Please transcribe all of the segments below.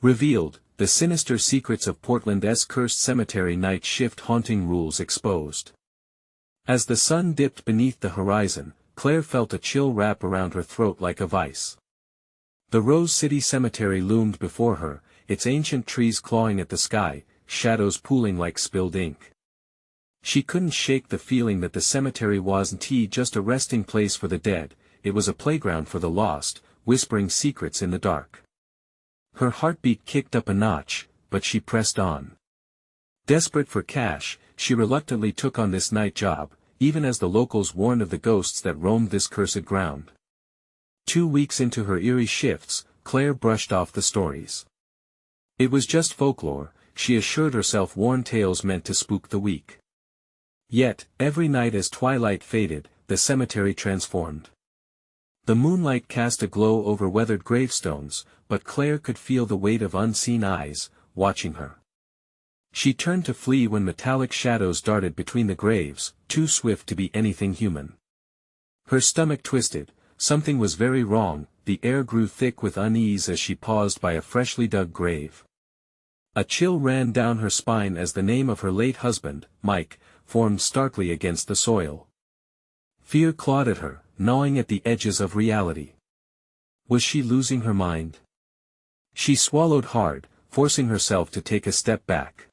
Revealed, the sinister secrets of Portland's cursed cemetery night shift haunting rules exposed. As the sun dipped beneath the horizon, Claire felt a chill wrap around her throat like a vice. The Rose City Cemetery loomed before her, its ancient trees clawing at the sky, shadows pooling like spilled ink. She couldn't shake the feeling that the cemetery wasn't just a resting place for the dead, it was a playground for the lost, whispering secrets in the dark. Her heartbeat kicked up a notch, but she pressed on. Desperate for cash, she reluctantly took on this night job, even as the locals warned of the ghosts that roamed this cursed ground. 2 weeks into her eerie shifts, Claire brushed off the stories. It was just folklore, she assured herself, worn tales meant to spook the weak. Yet, every night as twilight faded, the cemetery transformed. The moonlight cast a glow over weathered gravestones, but Claire could feel the weight of unseen eyes, watching her. She turned to flee when metallic shadows darted between the graves, too swift to be anything human. Her stomach twisted, something was very wrong, the air grew thick with unease as she paused by a freshly dug grave. A chill ran down her spine as the name of her late husband, Mike, formed starkly against the soil. Fear clawed at her, gnawing at the edges of reality. Was she losing her mind? She swallowed hard, forcing herself to take a step back.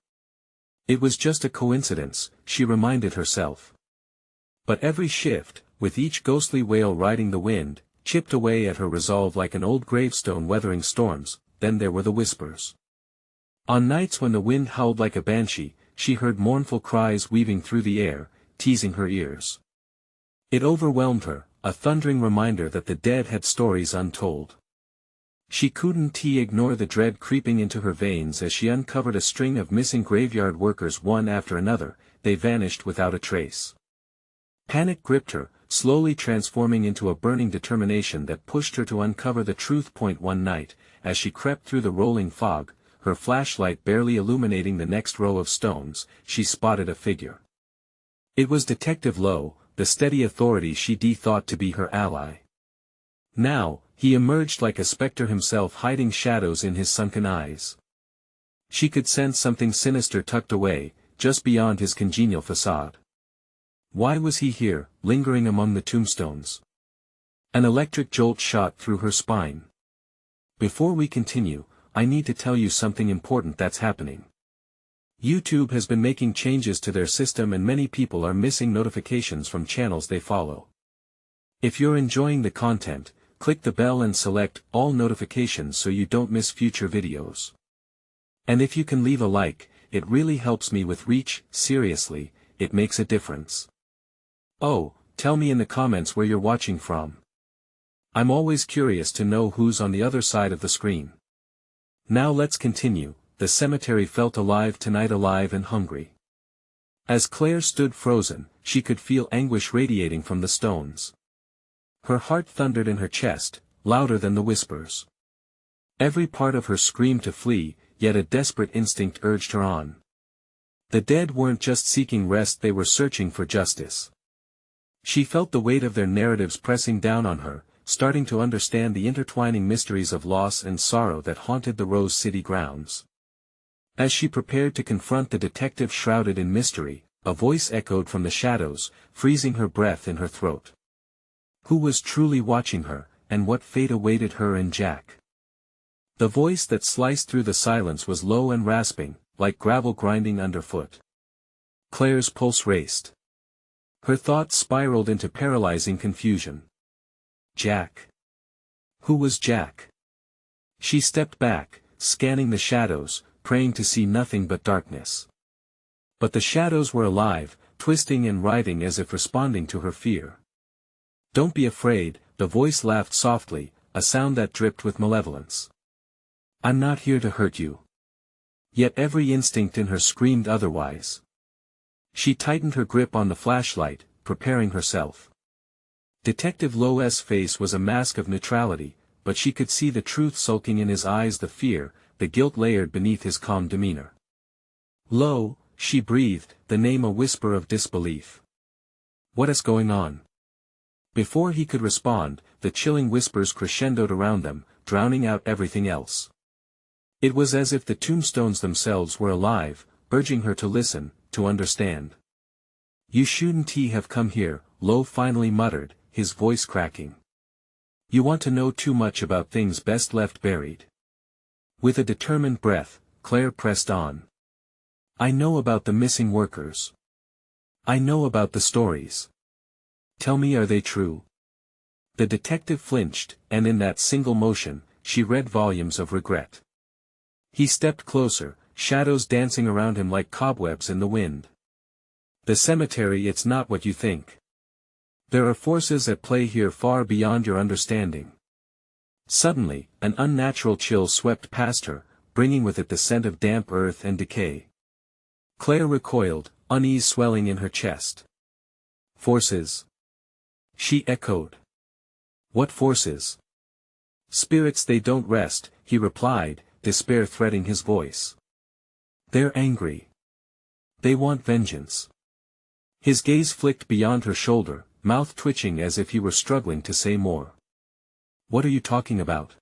It was just a coincidence, she reminded herself. But every shift, with each ghostly wail riding the wind, chipped away at her resolve like an old gravestone weathering storms. Then there were the whispers. On nights when the wind howled like a banshee, she heard mournful cries weaving through the air, teasing her ears. It overwhelmed her, a thundering reminder that the dead had stories untold. She couldn't ignore the dread creeping into her veins as she uncovered a string of missing graveyard workers one after another. They vanished without a trace. Panic gripped her, slowly transforming into a burning determination that pushed her to uncover the truth. One night, as she crept through the rolling fog, her flashlight barely illuminating the next row of stones, she spotted a figure. It was Detective Lowe, the steady authority she thought to be her ally. Now, he emerged like a specter himself, hiding shadows in his sunken eyes. She could sense something sinister tucked away, just beyond his congenial facade. Why was he here, lingering among the tombstones? An electric jolt shot through her spine. Before we continue, I need to tell you something important that's happening. YouTube has been making changes to their system and many people are missing notifications from channels they follow. If you're enjoying the content, click the bell and select all notifications so you don't miss future videos. And if you can leave a like, it really helps me with reach. Seriously, it makes a difference. Oh, tell me in the comments where you're watching from. I'm always curious to know who's on the other side of the screen. Now let's continue. The cemetery felt alive tonight, alive and hungry. As Claire stood frozen, she could feel anguish radiating from the stones. Her heart thundered in her chest, louder than the whispers. Every part of her screamed to flee, yet a desperate instinct urged her on. The dead weren't just seeking rest, they were searching for justice. She felt the weight of their narratives pressing down on her, starting to understand the intertwining mysteries of loss and sorrow that haunted the Rose City grounds. As she prepared to confront the detective shrouded in mystery, a voice echoed from the shadows, freezing her breath in her throat. Who was truly watching her, and what fate awaited her and Jack? The voice that sliced through the silence was low and rasping, like gravel grinding underfoot. Claire's pulse raced. Her thoughts spiraled into paralyzing confusion. Jack. Who was Jack? She stepped back, scanning the shadows, praying to see nothing but darkness. But the shadows were alive, twisting and writhing as if responding to her fear. Don't be afraid, the voice laughed softly, a sound that dripped with malevolence. I'm not here to hurt you. Yet every instinct in her screamed otherwise. She tightened her grip on the flashlight, preparing herself. Detective Lowe's face was a mask of neutrality, but she could see the truth sulking in his eyes, the fear, the guilt layered beneath his calm demeanor. Lowe, she breathed, the name a whisper of disbelief. What is going on? Before he could respond, the chilling whispers crescendoed around them, drowning out everything else. It was as if the tombstones themselves were alive, urging her to listen, to understand. "You shouldn't have come here," Lo finally muttered, his voice cracking. "You want to know too much about things best left buried." With a determined breath, Claire pressed on. "I know about the missing workers. I know about the stories. Tell me, are they true?" The detective flinched, and in that single motion, she read volumes of regret. He stepped closer, shadows dancing around him like cobwebs in the wind. "The cemetery, it's not what you think. There are forces at play here far beyond your understanding." Suddenly, an unnatural chill swept past her, bringing with it the scent of damp earth and decay. Claire recoiled, unease swelling in her chest. "Forces?" she echoed. "What forces?" "Spirits, they don't rest," he replied, despair threading his voice. "They're angry. They want vengeance." His gaze flicked beyond her shoulder, mouth twitching as if he were struggling to say more. "What are you talking about?"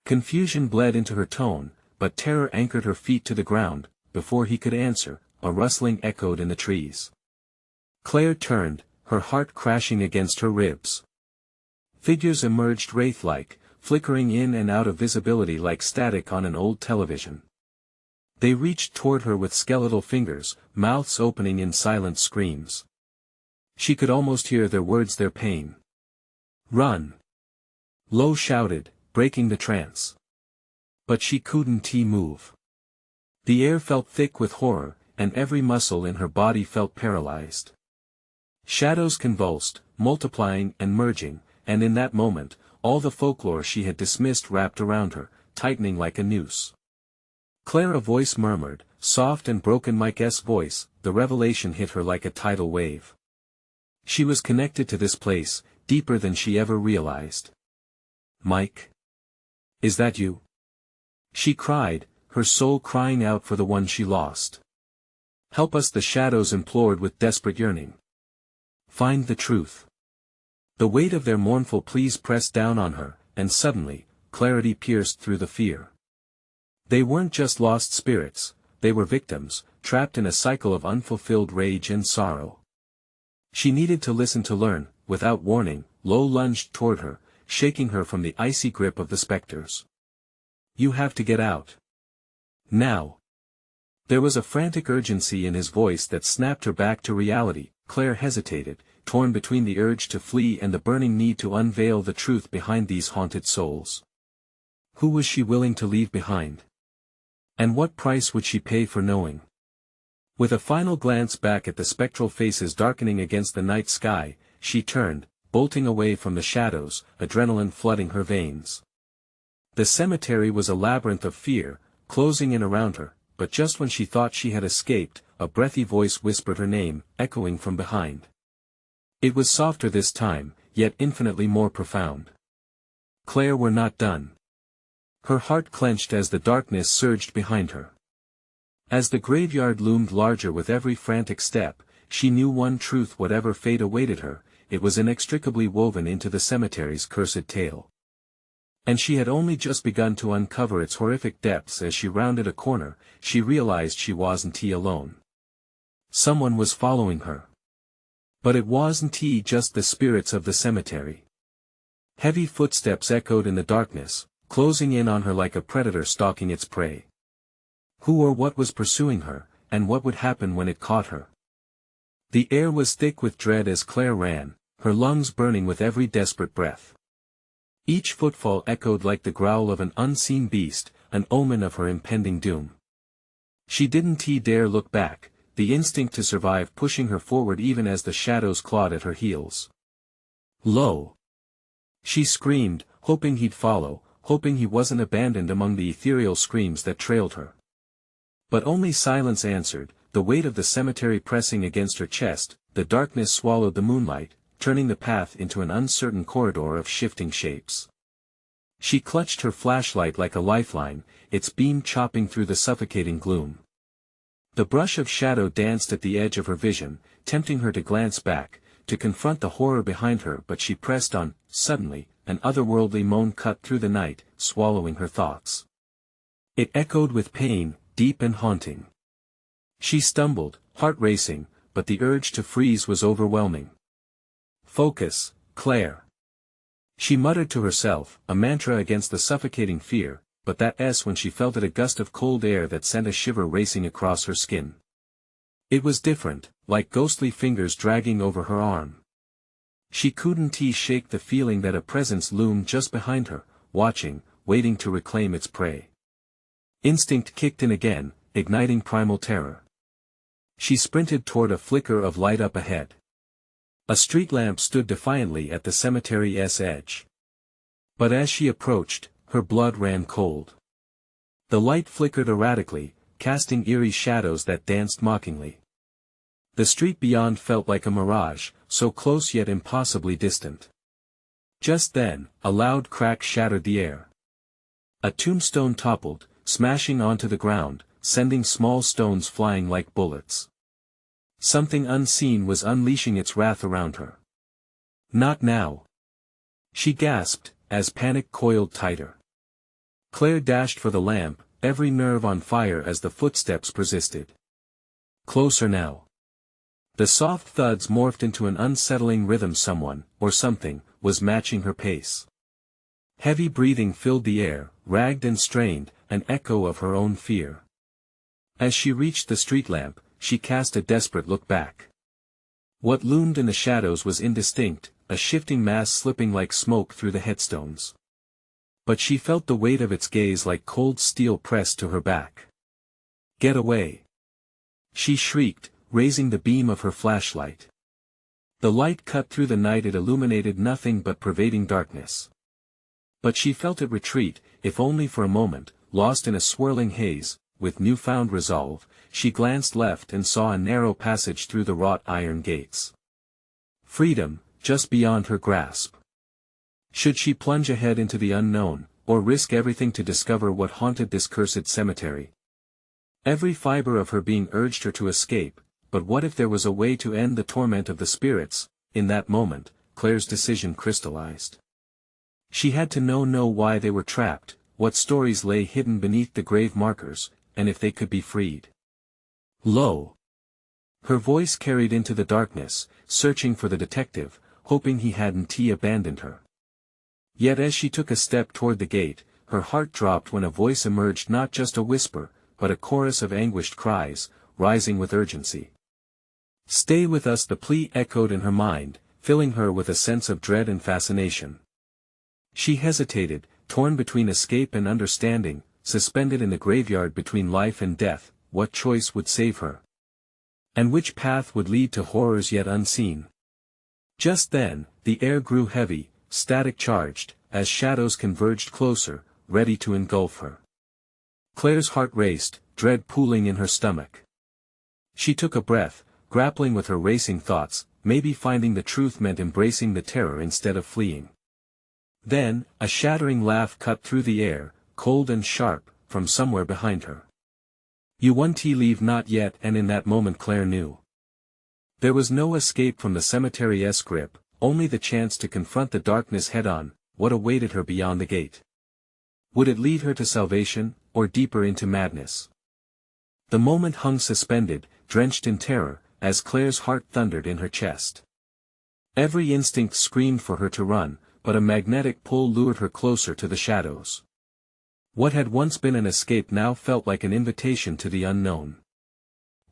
Confusion bled into her tone, but terror anchored her feet to the ground. Before he could answer, a rustling echoed in the trees. Claire turned, her heart crashing against her ribs. Figures emerged wraith-like, flickering in and out of visibility like static on an old television. They reached toward her with skeletal fingers, mouths opening in silent screams. She could almost hear their words, their pain. "Run!" Lo shouted, breaking the trance. But she couldn't move. The air felt thick with horror, and every muscle in her body felt paralyzed. Shadows convulsed, multiplying and merging, and in that moment, all the folklore she had dismissed wrapped around her, tightening like a noose. "Claire," a voice murmured, soft and broken, Mike's voice. The revelation hit her like a tidal wave. She was connected to this place, deeper than she ever realized. "Mike? Is that you?" she cried, her soul crying out for the one she lost. "Help us," the shadows implored with desperate yearning. "Find the truth." The weight of their mournful pleas pressed down on her, and suddenly, clarity pierced through the fear. They weren't just lost spirits, they were victims, trapped in a cycle of unfulfilled rage and sorrow. She needed to listen to learn. Without warning, Lo lunged toward her, shaking her from the icy grip of the specters. "You have to get out. Now." There was a frantic urgency in his voice that snapped her back to reality. Claire hesitated, torn between the urge to flee and the burning need to unveil the truth behind these haunted souls. Who was she willing to leave behind? And what price would she pay for knowing? With a final glance back at the spectral faces darkening against the night sky, she turned, bolting away from the shadows, adrenaline flooding her veins. The cemetery was a labyrinth of fear, closing in around her, but just when she thought she had escaped, a breathy voice whispered her name, echoing from behind. It was softer this time, yet infinitely more profound. "Claire, we're not done." Her heart clenched as the darkness surged behind her. As the graveyard loomed larger with every frantic step, she knew one truth: whatever fate awaited her, it was inextricably woven into the cemetery's cursed tale. And she had only just begun to uncover its horrific depths. As she rounded a corner, she realized she wasn't alone. Someone was following her. But it wasn't just the spirits of the cemetery. Heavy footsteps echoed in the darkness, closing in on her like a predator stalking its prey. Who or what was pursuing her, and what would happen when it caught her? The air was thick with dread as Claire ran, her lungs burning with every desperate breath. Each footfall echoed like the growl of an unseen beast, an omen of her impending doom. She didn't dare look back, the instinct to survive pushing her forward even as the shadows clawed at her heels. "Lo!" she screamed, hoping he'd follow, hoping he wasn't abandoned among the ethereal screams that trailed her. But only silence answered, the weight of the cemetery pressing against her chest. The darkness swallowed the moonlight, turning the path into an uncertain corridor of shifting shapes. She clutched her flashlight like a lifeline, its beam chopping through the suffocating gloom. The brush of shadow danced at the edge of her vision, tempting her to glance back, to confront the horror behind her, but she pressed on. Suddenly, an otherworldly moan cut through the night, swallowing her thoughts. It echoed with pain, deep and haunting. She stumbled, heart racing, but the urge to freeze was overwhelming. "Focus, Claire." She muttered to herself, a mantra against the suffocating fear, but that when she felt it a gust of cold air that sent a shiver racing across her skin. It was different, like ghostly fingers dragging over her arm. She couldn't shake the feeling that a presence loomed just behind her, watching, waiting to reclaim its prey. Instinct kicked in again, igniting primal terror. She sprinted toward a flicker of light up ahead. A street lamp stood defiantly at the cemetery's edge. But as she approached, her blood ran cold. The light flickered erratically, casting eerie shadows that danced mockingly. The street beyond felt like a mirage, so close yet impossibly distant. Just then, a loud crack shattered the air. A tombstone toppled, smashing onto the ground, sending small stones flying like bullets. Something unseen was unleashing its wrath around her. "Not now!" she gasped, as panic coiled tighter. Claire dashed for the lamp, every nerve on fire as the footsteps persisted. Closer now. The soft thuds morphed into an unsettling rhythm. Someone, or something, was matching her pace. Heavy breathing filled the air, ragged and strained, an echo of her own fear. As she reached the street lamp, she cast a desperate look back. What loomed in the shadows was indistinct, a shifting mass slipping like smoke through the headstones. But she felt the weight of its gaze like cold steel pressed to her back. "Get away!" she shrieked, raising the beam of her flashlight. The light cut through the night. It illuminated nothing but pervading darkness. But she felt it retreat, if only for a moment, lost in a swirling haze. With newfound resolve, she glanced left and saw a narrow passage through the wrought iron gates. Freedom, just beyond her grasp. Should she plunge ahead into the unknown, or risk everything to discover what haunted this cursed cemetery? Every fiber of her being urged her to escape, but what if there was a way to end the torment of the spirits? In that moment, Claire's decision crystallized. She had to know why they were trapped, what stories lay hidden beneath the grave markers, and if they could be freed. Lo! Her voice carried into the darkness, searching for the detective, hoping he hadn't abandoned her. Yet as she took a step toward the gate, her heart dropped when a voice emerged, not just a whisper, but a chorus of anguished cries, rising with urgency. "Stay with us!" The plea echoed in her mind, filling her with a sense of dread and fascination. She hesitated, torn between escape and understanding, suspended in the graveyard between life and death. What choice would save her? And which path would lead to horrors yet unseen? Just then, the air grew heavy, static charged, as shadows converged closer, ready to engulf her. Claire's heart raced, dread pooling in her stomach. She took a breath, grappling with her racing thoughts. Maybe finding the truth meant embracing the terror instead of fleeing. Then, a shattering laugh cut through the air, cold and sharp, from somewhere behind her. "You won't leave, not yet." And in that moment Claire knew. There was no escape from the cemetery's grip, only the chance to confront the darkness head-on. What awaited her beyond the gate? Would it lead her to salvation, or deeper into madness? The moment hung suspended, drenched in terror, as Claire's heart thundered in her chest. Every instinct screamed for her to run, but a magnetic pull lured her closer to the shadows. What had once been an escape now felt like an invitation to the unknown.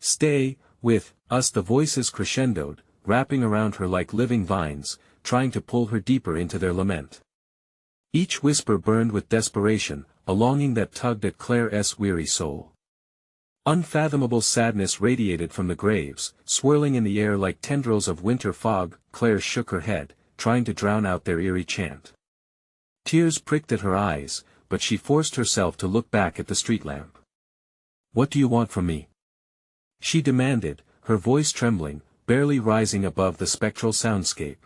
"Stay with us!" The voices crescendoed, wrapping around her like living vines, trying to pull her deeper into their lament. Each whisper burned with desperation, a longing that tugged at Claire's weary soul. Unfathomable sadness radiated from the graves, swirling in the air like tendrils of winter fog. Claire shook her head, trying to drown out their eerie chant. Tears pricked at her eyes, but she forced herself to look back at the street lamp. "What do you want from me?" she demanded, her voice trembling, barely rising above the spectral soundscape.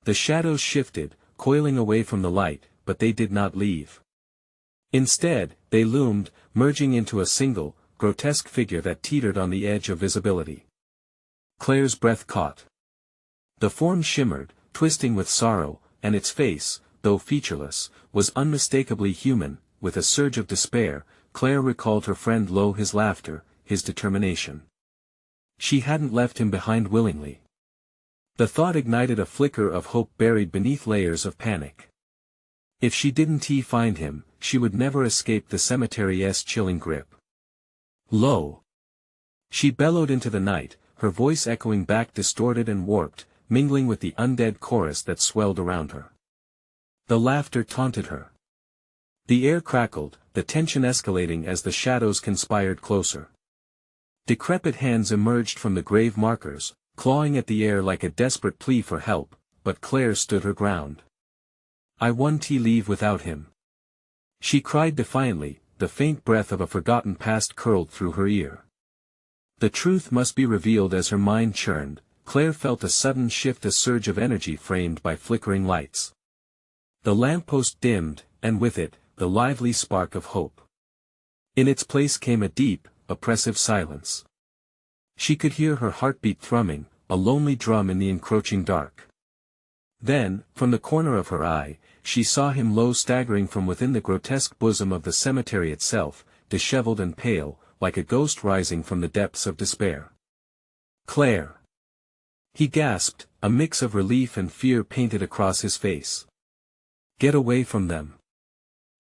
The shadows shifted, coiling away from the light, but they did not leave. Instead, they loomed, merging into a single, grotesque figure that teetered on the edge of visibility. Claire's breath caught. The form shimmered, twisting with sorrow, and its face, though featureless, was unmistakably human. With a surge of despair, Claire recalled her friend Lo, his laughter, his determination. She hadn't left him behind willingly. The thought ignited a flicker of hope buried beneath layers of panic. If she didn't find him, she would never escape the cemetery's chilling grip. Lo! She bellowed into the night, her voice echoing back distorted and warped, mingling with the undead chorus that swelled around her. The laughter taunted her. The air crackled, the tension escalating as the shadows conspired closer. Decrepit hands emerged from the grave markers, clawing at the air like a desperate plea for help, but Claire stood her ground. "I won't leave without him," she cried defiantly, the faint breath of a forgotten past curled through her ear. The truth must be revealed. As her mind churned, Claire felt a sudden shift, a surge of energy framed by flickering lights. The lamppost dimmed, and with it, the lively spark of hope. In its place came a deep, oppressive silence. She could hear her heartbeat thrumming, a lonely drum in the encroaching dark. Then, from the corner of her eye, she saw him, Lo, staggering from within the grotesque bosom of the cemetery itself, disheveled and pale, like a ghost rising from the depths of despair. "Claire!" he gasped, a mix of relief and fear painted across his face. "Get away from them!"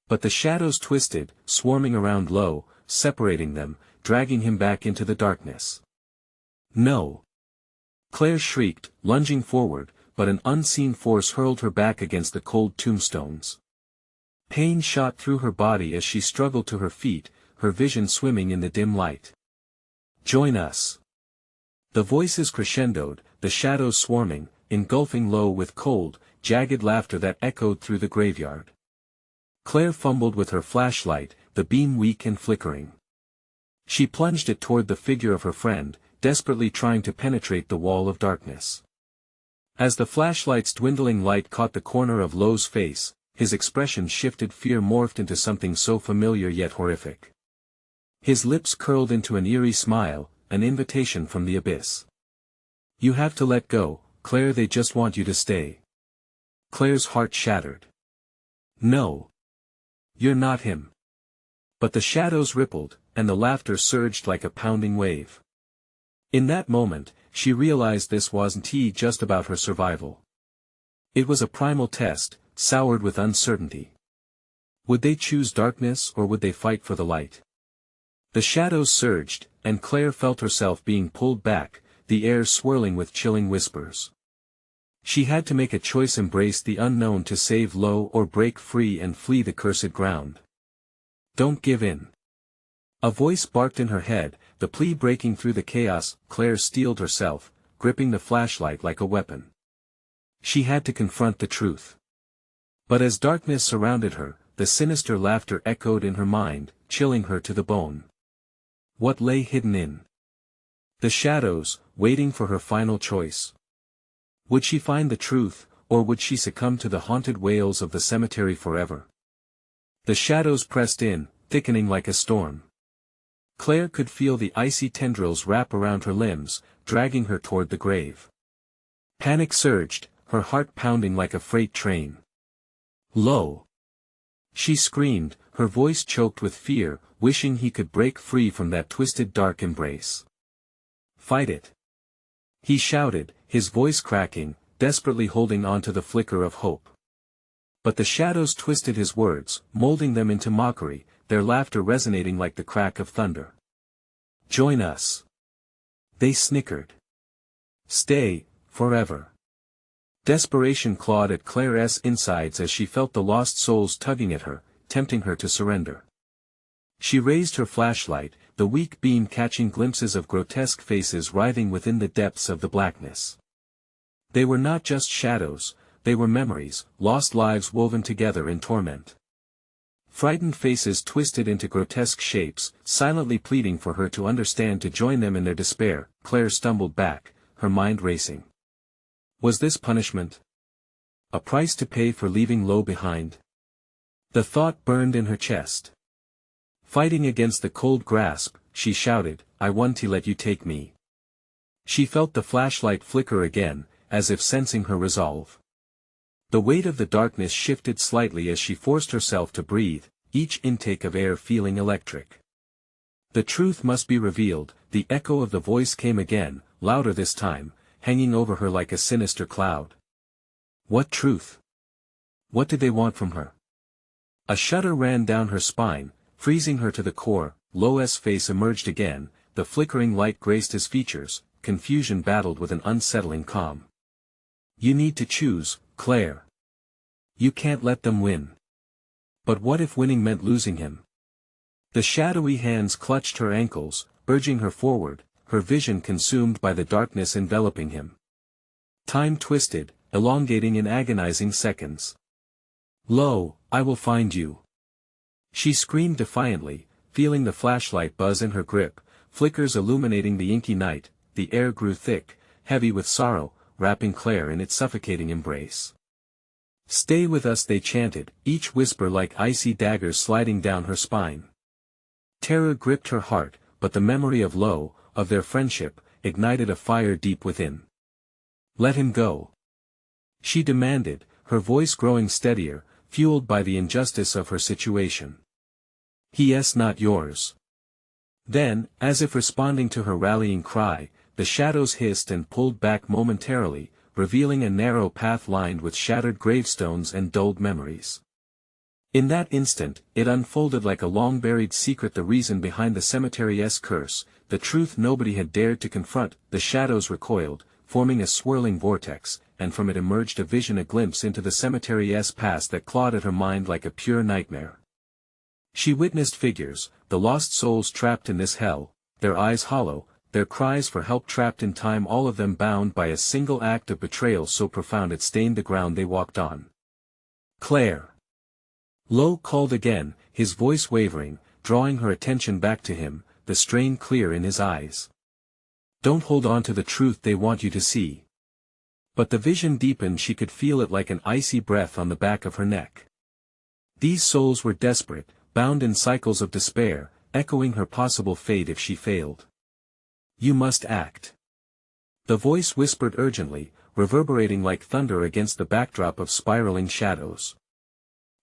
But the shadows twisted, swarming around Lo, separating them, dragging him back into the darkness. "No!" Claire shrieked, lunging forward, but an unseen force hurled her back against the cold tombstones. Pain shot through her body as she struggled to her feet, her vision swimming in the dim light. "Join us!" The voices crescendoed, the shadows swarming, engulfing Lo with cold, jagged laughter that echoed through the graveyard. Claire fumbled with her flashlight, the beam weak and flickering. She plunged it toward the figure of her friend, desperately trying to penetrate the wall of darkness. As the flashlight's dwindling light caught the corner of Lo's face, his expression shifted, fear morphed into something so familiar yet horrific. His lips curled into an eerie smile, an invitation from the abyss. "You have to let go, Claire, they just want you to stay." Claire's heart shattered. "No. You're not him." But the shadows rippled, and the laughter surged like a pounding wave. In that moment, she realized this wasn't just about her survival. It was a primal test, soured with uncertainty. Would they choose darkness or would they fight for the light? The shadows surged, and Claire felt herself being pulled back, the air swirling with chilling whispers. She had to make a choice: embrace the unknown to save Lo, or break free and flee the cursed ground. "Don't give in." A voice barked in her head, the plea breaking through the chaos. Claire steeled herself, gripping the flashlight like a weapon. She had to confront the truth. But as darkness surrounded her, the sinister laughter echoed in her mind, chilling her to the bone. What lay hidden in the shadows, waiting for her final choice? Would she find the truth, or would she succumb to the haunted wails of the cemetery forever? The shadows pressed in, thickening like a storm. Claire could feel the icy tendrils wrap around her limbs, dragging her toward the grave. Panic surged, her heart pounding like a freight train. "Lo!" she screamed, her voice choked with fear, wishing he could break free from that twisted dark embrace. "Fight it!" he shouted, his voice cracking, desperately holding on to the flicker of hope. But the shadows twisted his words, molding them into mockery, their laughter resonating like the crack of thunder. "Join us!" they snickered. "Stay, forever!" Desperation clawed at Claire's insides as she felt the lost souls tugging at her, tempting her to surrender. She raised her flashlight, the weak beam catching glimpses of grotesque faces writhing within the depths of the blackness. They were not just shadows, they were memories, lost lives woven together in torment. Frightened faces twisted into grotesque shapes, silently pleading for her to understand, to join them in their despair. Claire stumbled back, her mind racing. Was this punishment? A price to pay for leaving Lo behind? The thought burned in her chest. Fighting against the cold grasp, she shouted, "I want to let you take me." She felt the flashlight flicker again, as if sensing her resolve. The weight of the darkness shifted slightly as she forced herself to breathe, each intake of air feeling electric. The truth must be revealed. The echo of the voice came again, louder this time, hanging over her like a sinister cloud. What truth? What did they want from her? A shudder ran down her spine, freezing her to the core. Lo's face emerged again, the flickering light graced his features, confusion battled with an unsettling calm. You need to choose, Claire. You can't let them win. But what if winning meant losing him? The shadowy hands clutched her ankles, urging her forward, her vision consumed by the darkness enveloping him. Time twisted, elongating in agonizing seconds. Lo, I will find you. She screamed defiantly, feeling the flashlight buzz in her grip, flickers illuminating the inky night. The air grew thick, heavy with sorrow, wrapping Claire in its suffocating embrace. Stay with us, they chanted, each whisper like icy daggers sliding down her spine. Terror gripped her heart, but the memory of Lo, of their friendship, ignited a fire deep within. Let him go. She demanded, her voice growing steadier, fueled by the injustice of her situation. He is not yours. Then, as if responding to her rallying cry, the shadows hissed and pulled back momentarily, revealing a narrow path lined with shattered gravestones and dulled memories. In that instant, it unfolded like a long-buried secret, the reason behind the cemetery's curse, the truth nobody had dared to confront. The shadows recoiled, forming a swirling vortex, and from it emerged a vision, a glimpse into the cemetery's past that clawed at her mind like a pure nightmare. She witnessed figures, the lost souls trapped in this hell, their eyes hollow, their cries for help trapped in time, all of them bound by a single act of betrayal so profound it stained the ground they walked on. Claire. Lo called again, his voice wavering, drawing her attention back to him, the strain clear in his eyes. Don't hold on to the truth they want you to see. But the vision deepened, she could feel it like an icy breath on the back of her neck. These souls were desperate, bound in cycles of despair, echoing her possible fate if she failed. You must act. The voice whispered urgently, reverberating like thunder against the backdrop of spiraling shadows.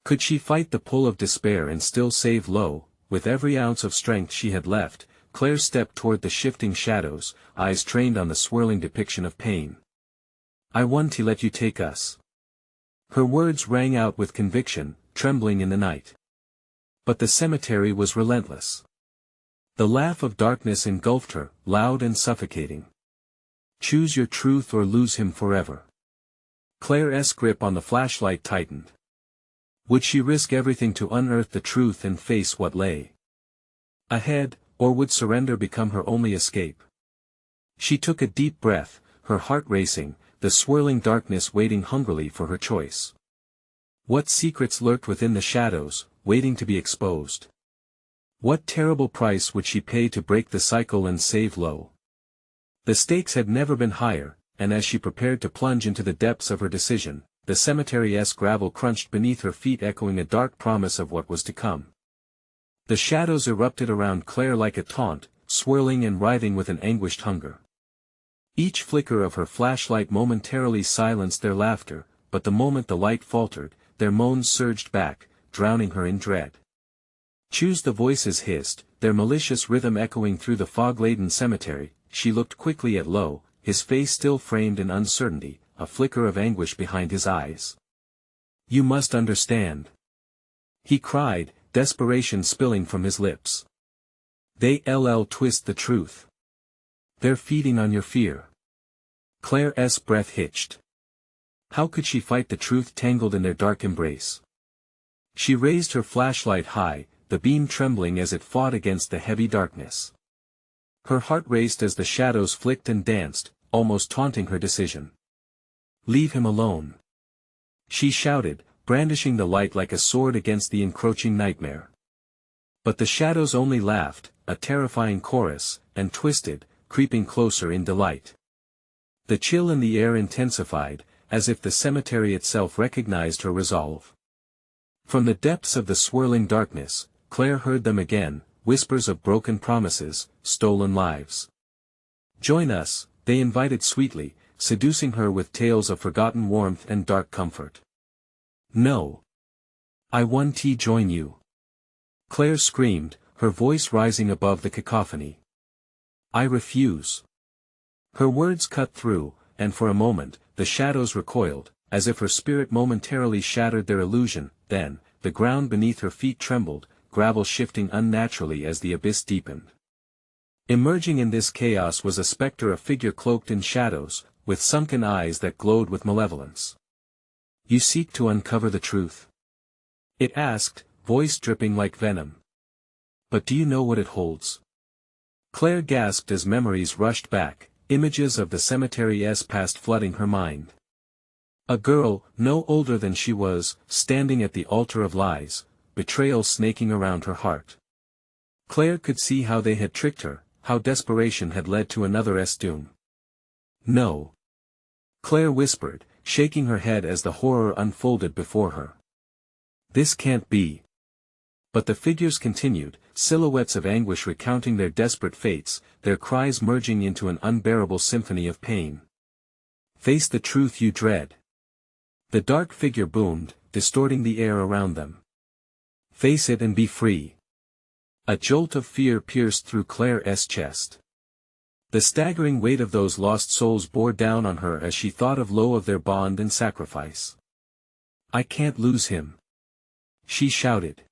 Could she fight the pull of despair and still save Lo? With every ounce of strength she had left, Claire stepped toward the shifting shadows, eyes trained on the swirling depiction of pain. I want to let you take us. Her words rang out with conviction, trembling in the night. But the cemetery was relentless. The laugh of darkness engulfed her, loud and suffocating. Choose your truth or lose him forever. Claire's grip on the flashlight tightened. Would she risk everything to unearth the truth and face what lay ahead, or would surrender become her only escape? She took a deep breath, her heart racing, the swirling darkness waiting hungrily for her choice. What secrets lurked within the shadows, waiting to be exposed? What terrible price would she pay to break the cycle and save Lo? The stakes had never been higher, and as she prepared to plunge into the depths of her decision, the cemetery's gravel crunched beneath her feet, echoing a dark promise of what was to come. The shadows erupted around Claire like a taunt, swirling and writhing with an anguished hunger. Each flicker of her flashlight momentarily silenced their laughter, but the moment the light faltered, their moans surged back, drowning her in dread. Choose, the voices hissed, their malicious rhythm echoing through the fog-laden cemetery. She looked quickly at Lo, his face still framed in uncertainty, a flicker of anguish behind his eyes. You must understand. He cried, desperation spilling from his lips. They'll twist the truth. They're feeding on your fear. Claire's breath hitched. How could she fight the truth tangled in their dark embrace? She raised her flashlight high, the beam trembling as it fought against the heavy darkness. Her heart raced as the shadows flicked and danced, almost taunting her decision. Leave him alone. She shouted, brandishing the light like a sword against the encroaching nightmare. But the shadows only laughed, a terrifying chorus, and twisted, creeping closer in delight. The chill in the air intensified, as if the cemetery itself recognized her resolve. From the depths of the swirling darkness, Claire heard them again, whispers of broken promises, stolen lives. Join us, they invited sweetly, seducing her with tales of forgotten warmth and dark comfort. No. I want to join you. Claire screamed, her voice rising above the cacophony. I refuse. Her words cut through, and for a moment, the shadows recoiled, as if her spirit momentarily shattered their illusion. Then, the ground beneath her feet trembled, gravel shifting unnaturally as the abyss deepened. Emerging in this chaos was a spectre, a figure cloaked in shadows, with sunken eyes that glowed with malevolence. You seek to uncover the truth? It asked, voice dripping like venom. But do you know what it holds? Claire gasped as memories rushed back, images of the cemetery's past flooding her mind. A girl, no older than she was, standing at the altar of lies, betrayal snaking around her heart. Claire could see how they had tricked her, how desperation had led to another's doom. No. Claire whispered, shaking her head as the horror unfolded before her. This can't be. But the figures continued, silhouettes of anguish recounting their desperate fates, their cries merging into an unbearable symphony of pain. Face the truth you dread. The dark figure boomed, distorting the air around them. Face it and be free. A jolt of fear pierced through Claire's chest. The staggering weight of those lost souls bore down on her as she thought of their bond and sacrifice. I can't lose him. She shouted.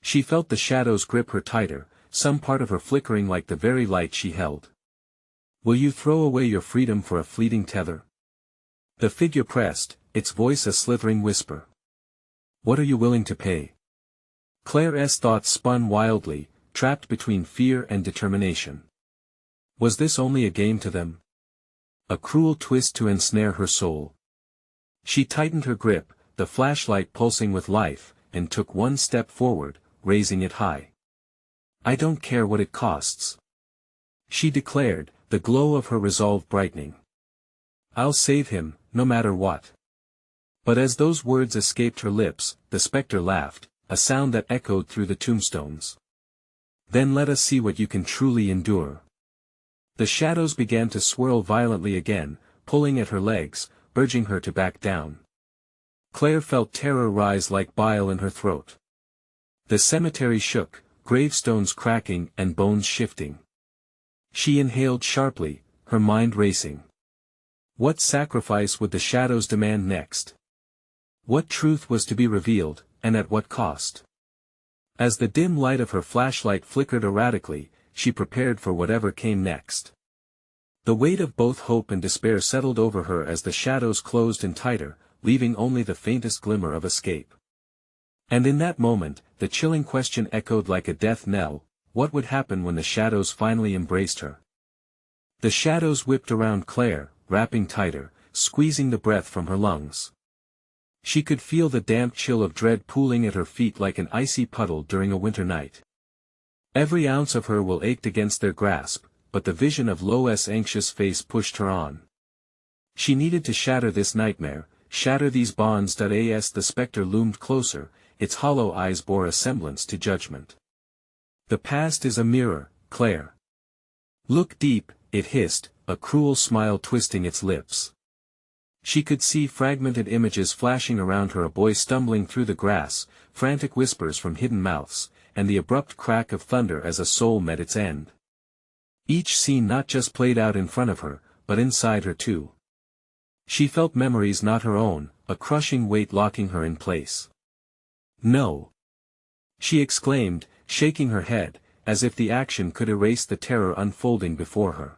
She felt the shadows grip her tighter, some part of her flickering like the very light she held. Will you throw away your freedom for a fleeting tether? The figure pressed, its voice a slithering whisper. What are you willing to pay? Claire's thoughts spun wildly, trapped between fear and determination. Was this only a game to them? A cruel twist to ensnare her soul? She tightened her grip, the flashlight pulsing with life, and took one step forward, raising it high. I don't care what it costs. She declared, the glow of her resolve brightening. I'll save him, no matter what. But as those words escaped her lips, the spectre laughed, a sound that echoed through the tombstones. Then let us see what you can truly endure. The shadows began to swirl violently again, pulling at her legs, urging her to back down. Claire felt terror rise like bile in her throat. The cemetery shook, gravestones cracking and bones shifting. She inhaled sharply, her mind racing. What sacrifice would the shadows demand next? What truth was to be revealed, and at what cost? As the dim light of her flashlight flickered erratically, she prepared for whatever came next. The weight of both hope and despair settled over her as the shadows closed in tighter, leaving only the faintest glimmer of escape. And in that moment, the chilling question echoed like a death knell, what would happen when the shadows finally embraced her? The shadows whipped around Claire, wrapping tighter, squeezing the breath from her lungs. She could feel the damp chill of dread pooling at her feet like an icy puddle during a winter night. Every ounce of her will ached against their grasp, but the vision of Lois' anxious face pushed her on. She needed to shatter this nightmare, shatter these bonds. As the spectre loomed closer, its hollow eyes bore a semblance to judgment. The past is a mirror, Claire. Look deep, it hissed, a cruel smile twisting its lips. She could see fragmented images flashing around her, a boy stumbling through the grass, frantic whispers from hidden mouths, and the abrupt crack of thunder as a soul met its end. Each scene not just played out in front of her, but inside her too. She felt memories not her own, a crushing weight locking her in place. No! She exclaimed, shaking her head, as if the action could erase the terror unfolding before her.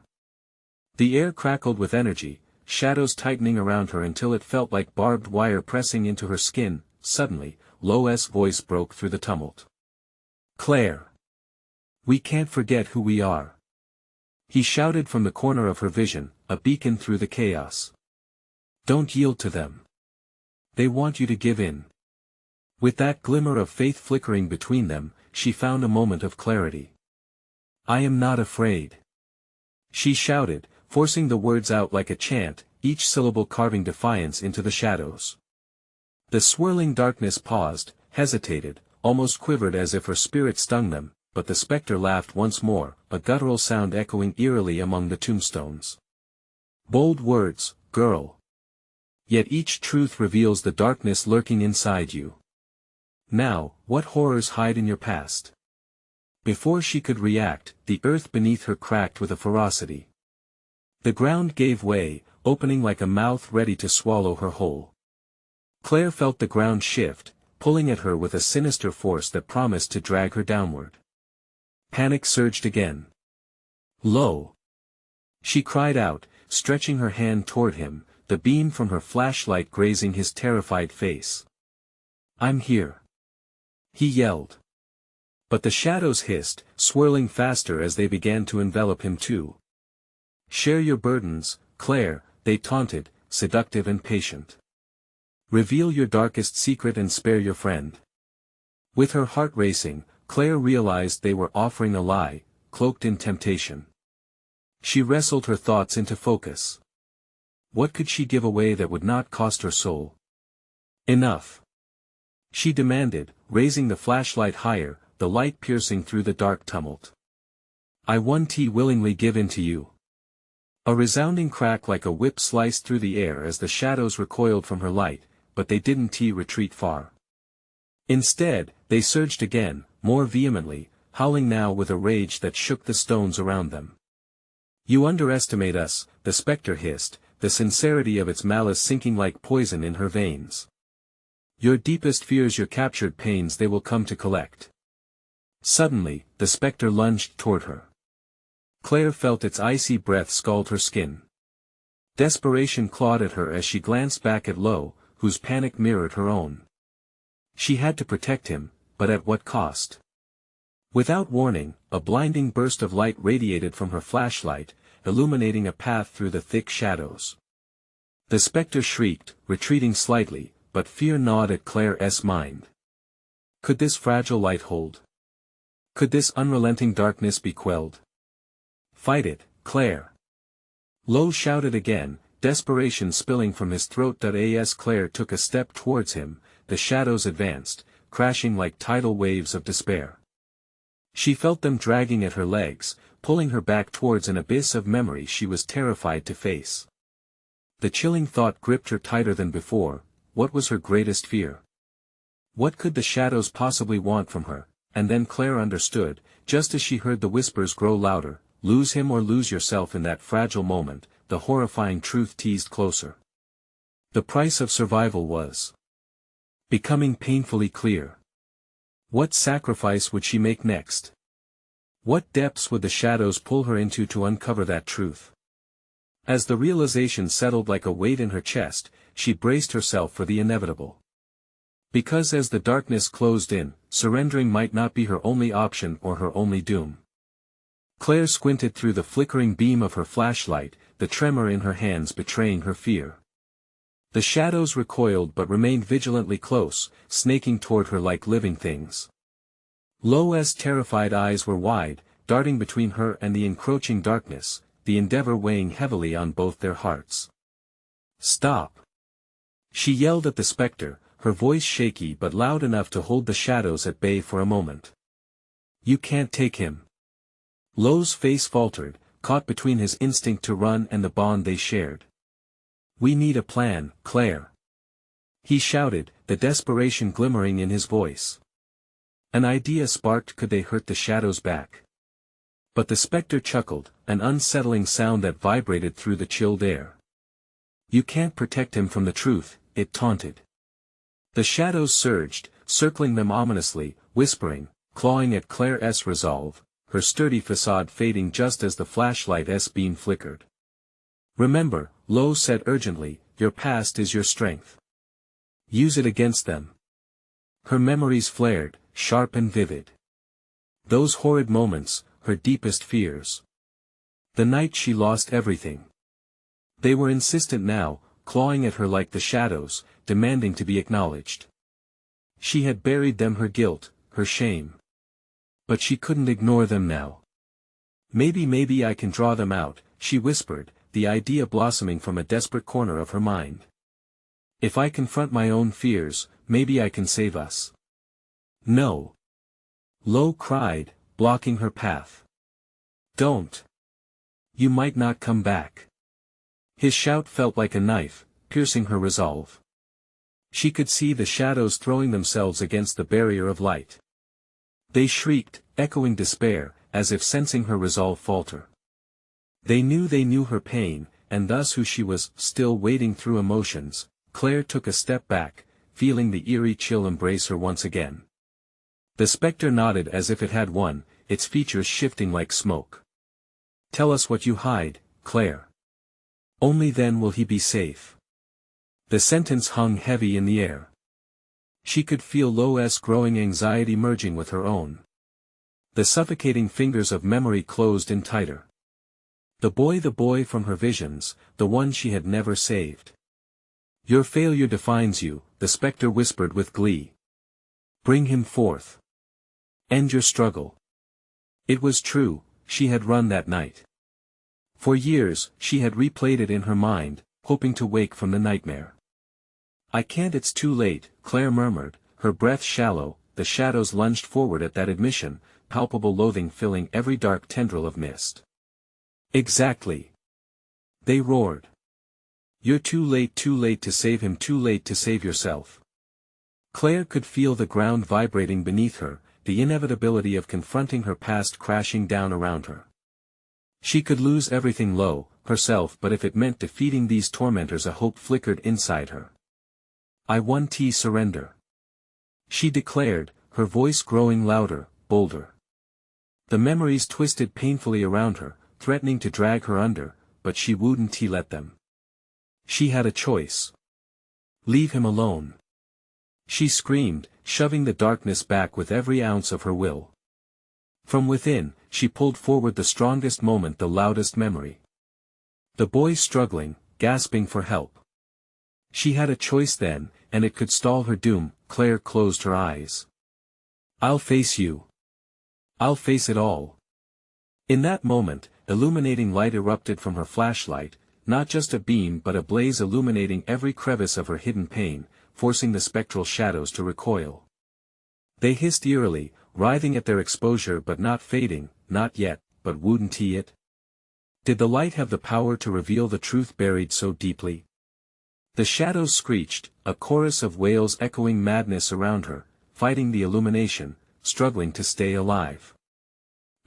The air crackled with energy, shadows tightening around her until it felt like barbed wire pressing into her skin. Suddenly, Lois' voice broke through the tumult. Claire! We can't forget who we are. He shouted from the corner of her vision, a beacon through the chaos. Don't yield to them. They want you to give in. With that glimmer of faith flickering between them, she found a moment of clarity. I am not afraid. She shouted, forcing the words out like a chant, each syllable carving defiance into the shadows. The swirling darkness paused, hesitated, almost quivered as if her spirit stung them, but the spectre laughed once more, a guttural sound echoing eerily among the tombstones. Bold words, girl. Yet each truth reveals the darkness lurking inside you. Now, what horrors hide in your past? Before she could react, the earth beneath her cracked with a ferocity. The ground gave way, opening like a mouth ready to swallow her whole. Claire felt the ground shift, pulling at her with a sinister force that promised to drag her downward. Panic surged again. "Lo!" she cried out, stretching her hand toward him, the beam from her flashlight grazing his terrified face. "I'm here!" he yelled. But the shadows hissed, swirling faster as they began to envelop him too. "Share your burdens, Claire," they taunted, seductive and patient. "Reveal your darkest secret and spare your friend." With her heart racing, Claire realized they were offering a lie, cloaked in temptation. She wrestled her thoughts into focus. What could she give away that would not cost her soul? "Enough!" she demanded, raising the flashlight higher, the light piercing through the dark tumult. "I won't willingly give in to you." A resounding crack like a whip sliced through the air as the shadows recoiled from her light, but they didn't retreat far. Instead, they surged again, more vehemently, howling now with a rage that shook the stones around them. "You underestimate us," the spectre hissed, the sincerity of its malice sinking like poison in her veins. "Your deepest fears, your captured pains, they will come to collect." Suddenly, the spectre lunged toward her. Claire felt its icy breath scald her skin. Desperation clawed at her as she glanced back at Lo, whose panic mirrored her own. She had to protect him, but at what cost? Without warning, a blinding burst of light radiated from her flashlight, illuminating a path through the thick shadows. The spectre shrieked, retreating slightly, but fear gnawed at Claire's mind. Could this fragile light hold? Could this unrelenting darkness be quelled? "Fight it, Claire!" Lo shouted again, desperation spilling from his throat. As Claire took a step towards him, the shadows advanced, crashing like tidal waves of despair. She felt them dragging at her legs, pulling her back towards an abyss of memory she was terrified to face. The chilling thought gripped her tighter than before: what was her greatest fear? What could the shadows possibly want from her? And then Claire understood, just as she heard the whispers grow louder: lose him or lose yourself. In that fragile moment, the horrifying truth teased closer. The price of survival was becoming painfully clear. What sacrifice would she make next? What depths would the shadows pull her into to uncover that truth? As the realization settled like a weight in her chest, she braced herself for the inevitable. Because as the darkness closed in, surrendering might not be her only option or her only doom. Claire squinted through the flickering beam of her flashlight, the tremor in her hands betraying her fear. The shadows recoiled but remained vigilantly close, snaking toward her like living things. Lo's terrified eyes were wide, darting between her and the encroaching darkness, the endeavor weighing heavily on both their hearts. "Stop!" she yelled at the spectre, her voice shaky but loud enough to hold the shadows at bay for a moment. "You can't take him." Lo's face faltered, caught between his instinct to run and the bond they shared. "We need a plan, Claire," he shouted, the desperation glimmering in his voice. An idea sparked: could they hurt the shadows back? But the spectre chuckled, an unsettling sound that vibrated through the chilled air. "You can't protect him from the truth," it taunted. The shadows surged, circling them ominously, whispering, clawing at Claire's resolve, her sturdy facade fading just as the flashlight's beam flickered. "Remember," Lo said urgently, "your past is your strength. Use it against them." Her memories flared, sharp and vivid. Those horrid moments, her deepest fears. The night she lost everything. They were insistent now, clawing at her like the shadows, demanding to be acknowledged. She had buried them: her guilt, her shame. But she couldn't ignore them now. Maybe I can draw them out," she whispered, the idea blossoming from a desperate corner of her mind. "If I confront my own fears, maybe I can save us." "No!" Lo cried, blocking her path. "Don't! You might not come back." His shout felt like a knife, piercing her resolve. She could see the shadows throwing themselves against the barrier of light. They shrieked, echoing despair, as if sensing her resolve falter. They knew her pain, and thus who she was. Still wading through emotions, Claire took a step back, feeling the eerie chill embrace her once again. The spectre nodded as if it had won, its features shifting like smoke. "Tell us what you hide, Claire. Only then will he be safe." The sentence hung heavy in the air. She could feel Lo's growing anxiety merging with her own. The suffocating fingers of memory closed in tighter. The boy from her visions, the one she had never saved. "Your failure defines you," the spectre whispered with glee. "Bring him forth. End your struggle." It was true, she had run that night. For years, she had replayed it in her mind, hoping to wake from the nightmare. "I can't, it's too late," Claire murmured, her breath shallow. The shadows lunged forward at that admission, palpable loathing filling every dark tendril of mist. "Exactly." They roared. "You're too late to save him, too late to save yourself." Claire could feel the ground vibrating beneath her, the inevitability of confronting her past crashing down around her. She could lose everything, herself, but if it meant defeating these tormentors, a hope flickered inside her. "I won't surrender," she declared, her voice growing louder, bolder. The memories twisted painfully around her, threatening to drag her under, but she wouldn't let them. She had a choice. "Leave him alone," she screamed, shoving the darkness back with every ounce of her will. From within, she pulled forward the strongest moment, the loudest memory. The boy struggling, gasping for help. She had a choice then, and it could stall her doom. Claire closed her eyes. "I'll face you. I'll face it all." In that moment, illuminating light erupted from her flashlight, not just a beam but a blaze illuminating every crevice of her hidden pain, forcing the spectral shadows to recoil. They hissed eerily, writhing at their exposure but not fading. Not yet, but wouldn't he it? Did the light have the power to reveal the truth buried so deeply? The shadows screeched, a chorus of wails echoing madness around her, fighting the illumination, struggling to stay alive.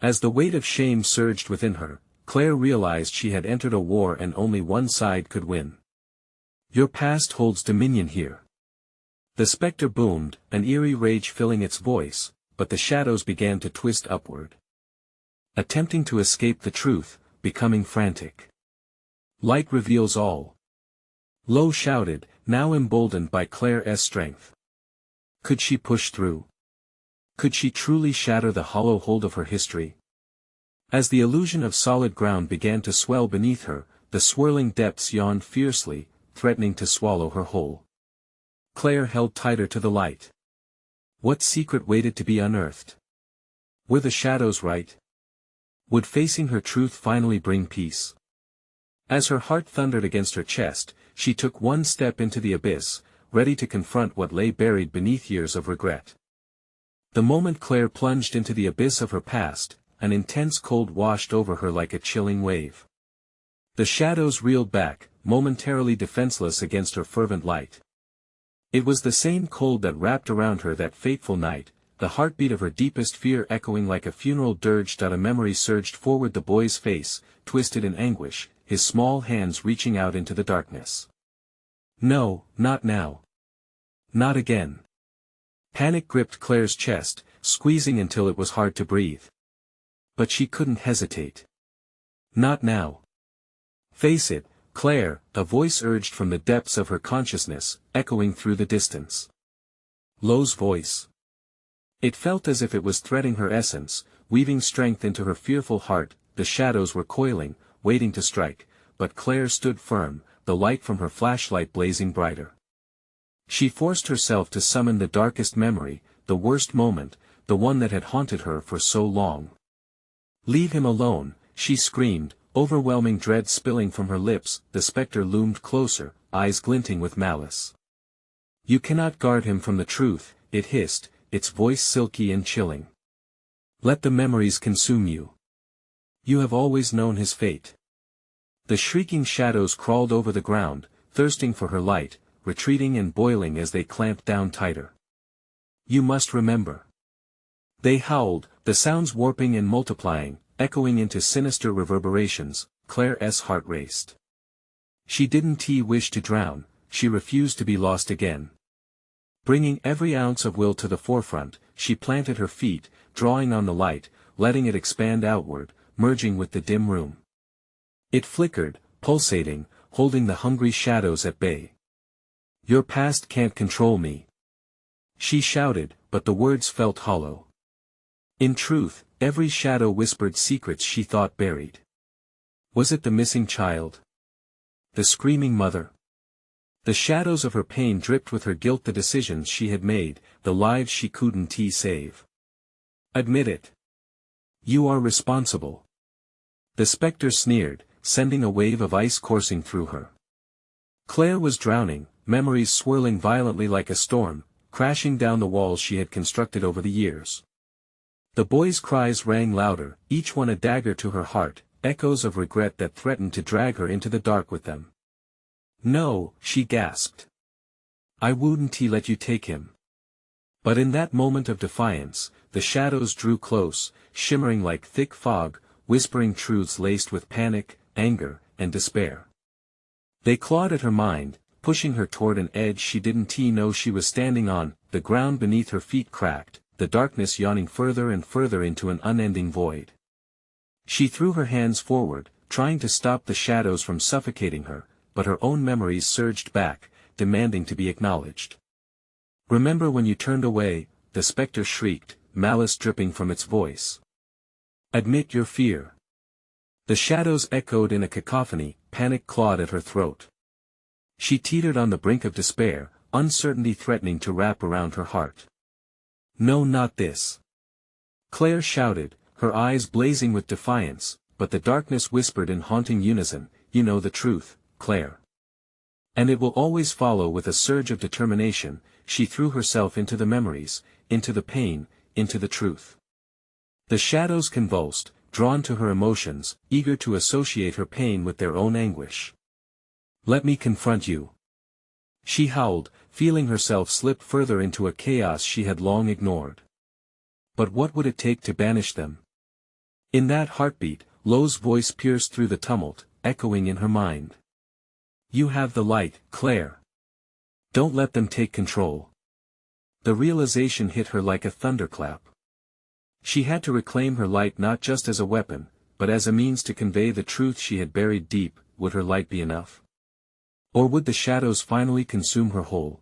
As the weight of shame surged within her, Claire realized she had entered a war and only one side could win. "Your past holds dominion here." The spectre boomed, an eerie rage filling its voice, but the shadows began to twist upward. Attempting to escape the truth, becoming frantic. "Light reveals all," Lo shouted, now emboldened by Claire's strength. Could she push through? Could she truly shatter the hollow hold of her history? As the illusion of solid ground began to swell beneath her, the swirling depths yawned fiercely, threatening to swallow her whole. Claire held tighter to the light. What secret waited to be unearthed? Were the shadows right? Would facing her truth finally bring peace? As her heart thundered against her chest, she took one step into the abyss, ready to confront what lay buried beneath years of regret. The moment Claire plunged into the abyss of her past, an intense cold washed over her like a chilling wave. The shadows reeled back, momentarily defenseless against her fervent light. It was the same cold that wrapped around her that fateful night, the heartbeat of her deepest fear echoing like a funeral dirge. A memory surged forward, the boy's face, twisted in anguish, his small hands reaching out into the darkness. "No, not now. Not again." Panic gripped Claire's chest, squeezing until it was hard to breathe. But she couldn't hesitate. "Not now. Face it, Claire," a voice urged from the depths of her consciousness, echoing through the distance. Lo's voice. It felt as if it was threading her essence, weaving strength into her fearful heart. The shadows were coiling, waiting to strike, but Claire stood firm, the light from her flashlight blazing brighter. She forced herself to summon the darkest memory, the worst moment, the one that had haunted her for so long. "Leave him alone," she screamed, overwhelming dread spilling from her lips. The spectre loomed closer, eyes glinting with malice. "You cannot guard him from the truth," it hissed, its voice silky and chilling. "Let the memories consume you. You have always known his fate." The shrieking shadows crawled over the ground, thirsting for her light, retreating and boiling as they clamped down tighter. "You must remember." They howled, the sounds warping and multiplying, echoing into sinister reverberations. Claire's heart raced. She didn't wish to drown, she refused to be lost again. Bringing every ounce of will to the forefront, she planted her feet, drawing on the light, letting it expand outward, merging with the dim room. It flickered, pulsating, holding the hungry shadows at bay. "Your past can't control me," she shouted, but the words felt hollow. In truth, every shadow whispered secrets she thought buried. Was it the missing child? The screaming mother? The shadows of her pain dripped with her guilt, the decisions she had made, the lives she couldn't save. "Admit it. You are responsible." The spectre sneered, sending a wave of ice coursing through her. Claire was drowning, memories swirling violently like a storm, crashing down the walls she had constructed over the years. The boy's cries rang louder, each one a dagger to her heart, echoes of regret that threatened to drag her into the dark with them. "No," she gasped. "I wouldn't let you take him." But in that moment of defiance, the shadows drew close, shimmering like thick fog, whispering truths laced with panic, anger, and despair. They clawed at her mind, pushing her toward an edge she didn't know she was standing on. The ground beneath her feet cracked, the darkness yawning further and further into an unending void. She threw her hands forward, trying to stop the shadows from suffocating her, but her own memories surged back, demanding to be acknowledged. "Remember when you turned away?" the spectre shrieked, malice dripping from its voice. "Admit your fear." The shadows echoed in a cacophony, panic clawed at her throat. She teetered on the brink of despair, uncertainty threatening to wrap around her heart. "No, not this!" Claire shouted, her eyes blazing with defiance, but the darkness whispered in haunting unison, "You know the truth, Claire. And it will always follow." With a surge of determination, she threw herself into the memories, into the pain, into the truth. The shadows convulsed, drawn to her emotions, eager to associate her pain with their own anguish. "Let me confront you," she howled, feeling herself slip further into a chaos she had long ignored. But what would it take to banish them? In that heartbeat, Lo's voice pierced through the tumult, echoing in her mind. "You have the light, Claire. Don't let them take control." The realization hit her like a thunderclap. She had to reclaim her light not just as a weapon, but as a means to convey the truth she had buried deep. Would her light be enough? Or would the shadows finally consume her whole?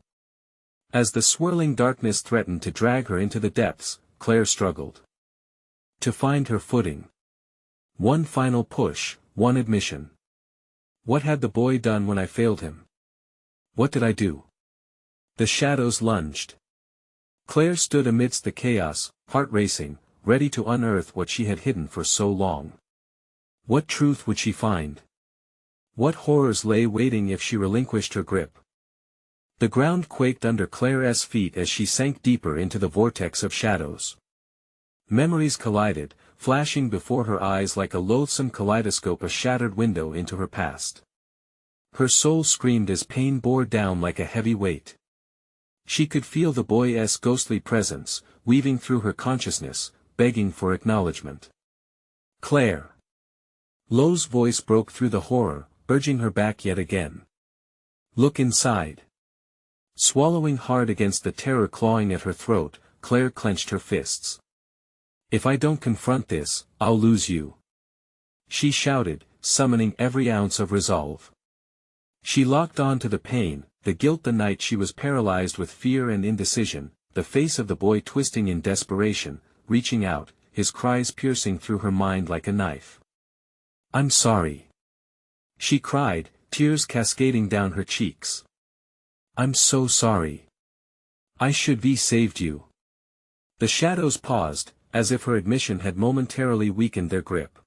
As the swirling darkness threatened to drag her into the depths, Claire struggled to find her footing. One final push, one admission. What had the boy done when I failed him? What did I do? The shadows lunged. Claire stood amidst the chaos, heart racing, ready to unearth what she had hidden for so long. What truth would she find? What horrors lay waiting if she relinquished her grip? The ground quaked under Claire's feet as she sank deeper into the vortex of shadows. Memories collided, flashing before her eyes like a loathsome kaleidoscope, a shattered window into her past. Her soul screamed as pain bore down like a heavy weight. She could feel the boy's ghostly presence, weaving through her consciousness, begging for acknowledgement. "Claire!" Lo's voice broke through the horror, urging her back yet again. "Look inside." Swallowing hard against the terror clawing at her throat, Claire clenched her fists. "If I don't confront this, I'll lose you," she shouted, summoning every ounce of resolve. She locked on to the pain, the guilt, the night she was paralyzed with fear and indecision, the face of the boy twisting in desperation, reaching out, his cries piercing through her mind like a knife. "I'm sorry," she cried, tears cascading down her cheeks. "I'm so sorry. I should be saved you." The shadows paused, as if her admission had momentarily weakened their grip.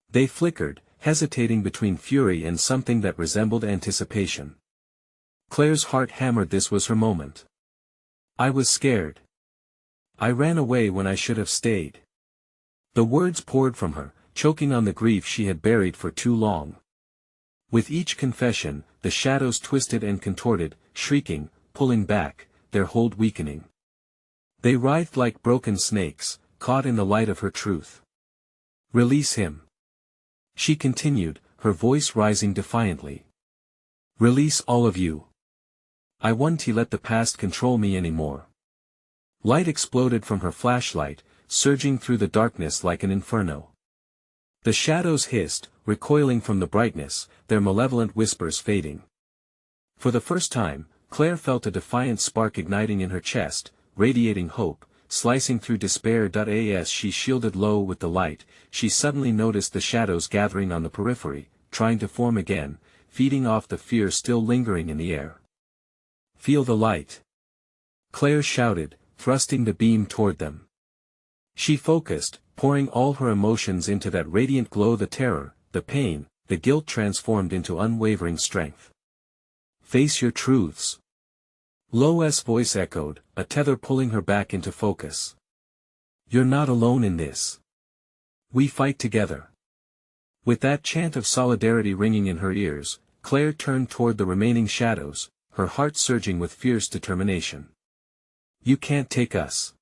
They flickered, hesitating between fury and something that resembled anticipation. Claire's heart hammered. This was her moment. "I was scared. I ran away when I should have stayed." The words poured from her, choking on the grief she had buried for too long. With each confession, the shadows twisted and contorted, shrieking, pulling back, their hold weakening. They writhed like broken snakes, caught in the light of her truth. "Release him," she continued, her voice rising defiantly. "Release all of you. I won't let the past control me anymore." Light exploded from her flashlight, surging through the darkness like an inferno. The shadows hissed, recoiling from the brightness, their malevolent whispers fading. For the first time, Claire felt a defiant spark igniting in her chest, radiating hope, slicing through despair. As she shielded low with the light, she suddenly noticed the shadows gathering on the periphery, trying to form again, feeding off the fear still lingering in the air. "Feel the light," Claire shouted, thrusting the beam toward them. She focused, pouring all her emotions into that radiant glow. The terror, the pain, the guilt transformed into unwavering strength. "Face your truths," Lo's voice echoed, a tether pulling her back into focus. "You're not alone in this. We fight together." With that chant of solidarity ringing in her ears, Claire turned toward the remaining shadows, her heart surging with fierce determination. "You can't take us,"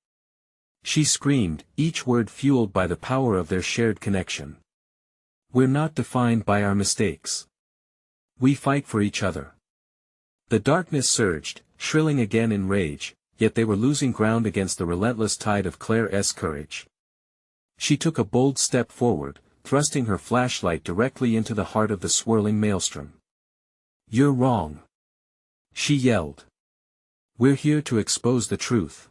she screamed, each word fueled by the power of their shared connection. "We're not defined by our mistakes. We fight for each other." The darkness surged, shrilling again in rage, yet they were losing ground against the relentless tide of Claire's courage. She took a bold step forward, thrusting her flashlight directly into the heart of the swirling maelstrom. "You're wrong," she yelled. "We're here to expose the truth."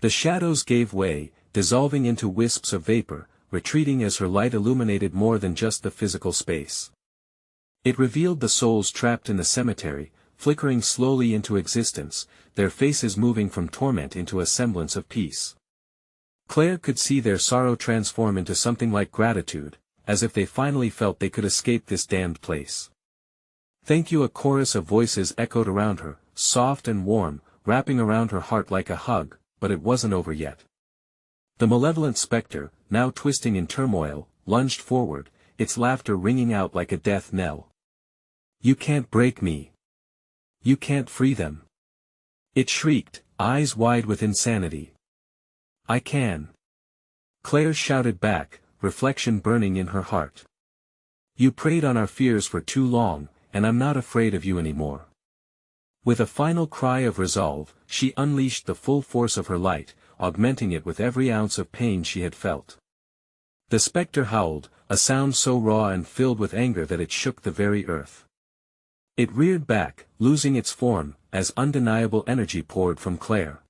The shadows gave way, dissolving into wisps of vapor, retreating as her light illuminated more than just the physical space. It revealed the souls trapped in the cemetery, flickering slowly into existence, their faces moving from torment into a semblance of peace. Claire could see their sorrow transform into something like gratitude, as if they finally felt they could escape this damned place. "Thank you." A chorus of voices echoed around her, soft and warm, wrapping around her heart like a hug, but it wasn't over yet. The malevolent specter, now twisting in turmoil, lunged forward, its laughter ringing out like a death knell. "You can't break me. You can't free them," it shrieked, eyes wide with insanity. "I can," Claire shouted back, reflection burning in her heart. "You preyed on our fears for too long, and I'm not afraid of you anymore." With a final cry of resolve, she unleashed the full force of her light, augmenting it with every ounce of pain she had felt. The specter howled, a sound so raw and filled with anger that it shook the very earth. It reared back, losing its form, as undeniable energy poured from Claire.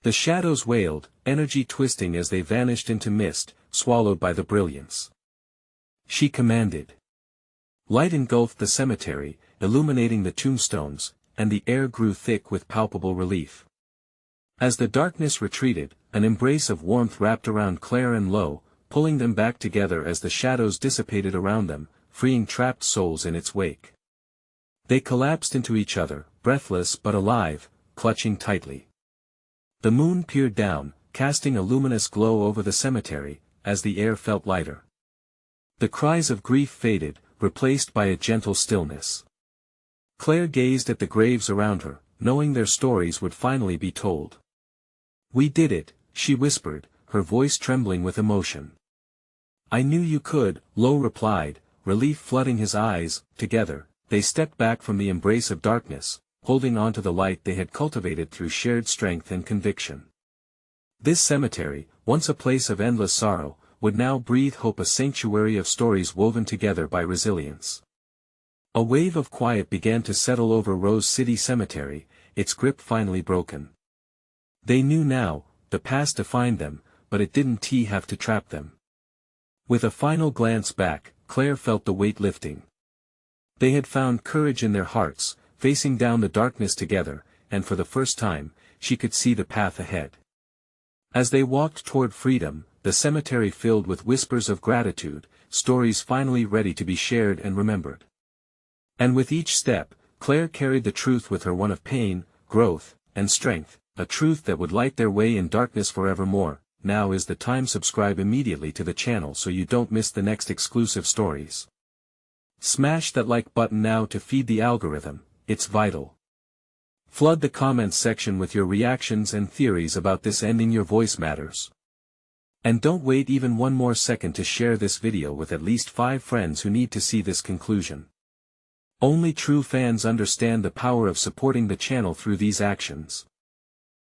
The shadows wailed, energy twisting as they vanished into mist, swallowed by the brilliance. She commanded. Light engulfed the cemetery, illuminating the tombstones, and the air grew thick with palpable relief. As the darkness retreated, an embrace of warmth wrapped around Claire and Lo, pulling them back together as the shadows dissipated around them, freeing trapped souls in its wake. They collapsed into each other, breathless but alive, clutching tightly. The moon peered down, casting a luminous glow over the cemetery, as the air felt lighter. The cries of grief faded, replaced by a gentle stillness. Claire gazed at the graves around her, knowing their stories would finally be told. "We did it," she whispered, her voice trembling with emotion. "I knew you could," Lo replied, relief flooding his eyes. Together, they stepped back from the embrace of darkness, holding on to the light they had cultivated through shared strength and conviction. This cemetery, once a place of endless sorrow, would now breathe hope, a sanctuary of stories woven together by resilience. A wave of quiet began to settle over Rose City Cemetery, its grip finally broken. They knew now, the past defined them, but it didn't have to trap them. With a final glance back, Claire felt the weight lifting. They had found courage in their hearts, facing down the darkness together, and for the first time, she could see the path ahead. As they walked toward freedom, the cemetery filled with whispers of gratitude, stories finally ready to be shared and remembered. And with each step, Claire carried the truth with her, one of pain, growth, and strength, a truth that would light their way in darkness forevermore. Now is the time. Subscribe immediately to the channel so you don't miss the next exclusive stories. Smash that like button now to feed the algorithm, it's vital. Flood the comments section with your reactions and theories about this ending. Your voice matters. And don't wait even one more second to share this video with at least 5 friends who need to see this conclusion. Only true fans understand the power of supporting the channel through these actions.